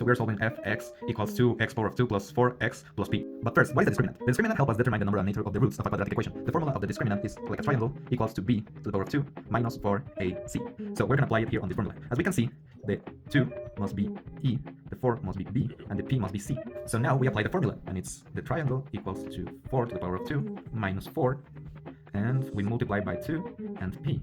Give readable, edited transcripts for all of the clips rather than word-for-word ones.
So we're solving fx equals 2x power of 2 plus 4x plus p. But first, what is the discriminant? The discriminant helps us determine the number and nature of the roots of a quadratic equation. The formula of the discriminant is like a triangle equals to b to the power of 2 minus 4ac. So we're going to apply it here on this formula. As we can see, the 2 must be e, the 4 must be b, and the p must be c. So now we apply the formula, and it's the triangle equals to 4 to the power of 2 minus 4, and we multiply by 2 and p.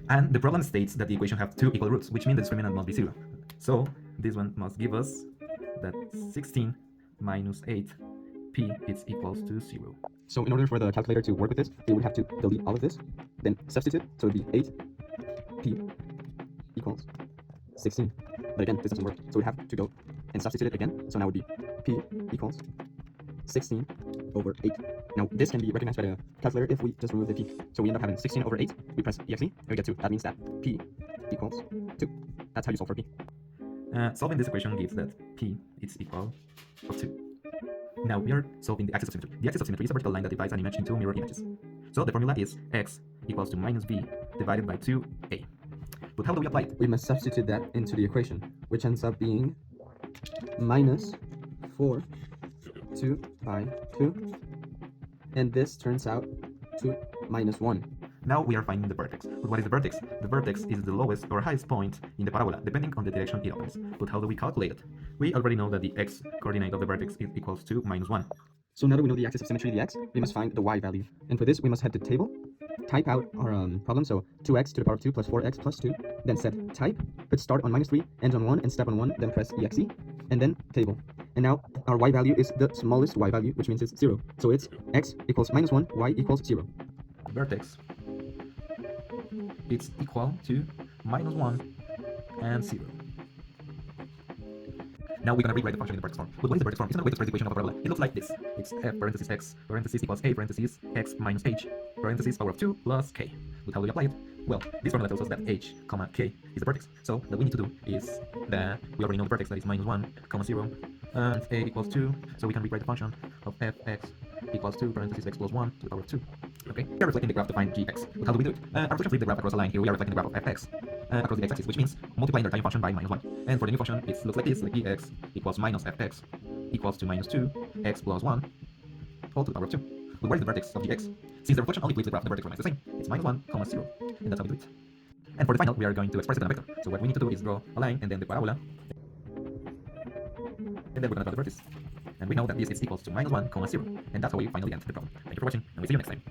And the problem states that the equation have two equal roots, which means the discriminant must be 0. So this one must give us that 16 minus 8 p is equals to 0. So in order for the calculator to work with this, it would have to delete all of this, then substitute, so it would be 8p equals 16. But again, this doesn't work, so we have to go and substitute it again. So now it would be p equals 16 over 8. Now this can be recognized by the calculator if we just remove the p. So we end up having 16 over 8, we press exe, and we get 2. That means that p equals 2. That's how you solve for p. Solving this equation gives that p is equal to 2. Now we are solving the axis of symmetry. The axis of symmetry is a vertical line that divides an image into mirror images. So the formula is x equals to minus b divided by 2a. But how do we apply it? We must substitute that into the equation, which ends up being minus 4 2 by 2, and this turns out to minus 1. Now we are finding the vertex. But what is the vertex? The vertex is the lowest or highest point in the parabola, depending on the direction it opens. But how do we calculate it? We already know that the x coordinate of the vertex is equals to minus 1. So now that we know the axis of symmetry, the x, we must find the y value. And for this, we must head to table, type out our problem, so 2x to the power of 2 plus 4x plus 2, then set type, put start on minus 3, end on 1, and step on 1, then press exe, and then table. And now our y value is the smallest y value, which means it's 0. So it's x equals minus 1, y equals 0. The vertex is equal to minus 1 and 0. Now we're going to rewrite the function in the vertex form. But what is the vertex form? It's not a way to express the equation of a parabola. It looks like this. It's f parentheses x parentheses equals a parentheses x minus h parentheses power of 2 plus k. But how do we apply it? Well, this formula tells us that h, comma, k is the vertex. So what we need to do is that we already know the vertex, that is minus 1, comma 0, and a equals 2. So we can rewrite the function of fx equals 2 parentheses x plus 1 to the power of 2. Okay, we are reflecting the graph to find gx. But how do we do it? Our reflection flip the graph across a line. Here we are reflecting the graph of fx across the x-axis, which means multiplying the time function by minus 1. And for the new function, it looks like this, like gx equals minus fx equals to minus 2 x plus 1 all to the power of 2. But where is the vertex of gx? Since the reflection only flips the graph, the vertex remains the same. It's minus 1, comma 0. And that's how we do it. And for the final, we are going to express it in a vector. So what we need to do is draw a line and then the parabola. And then we're going to draw the vertex. And we know that this is equals to minus 1, comma 0. And that's how we finally end the problem. Thank you for watching, and we'll see you next time.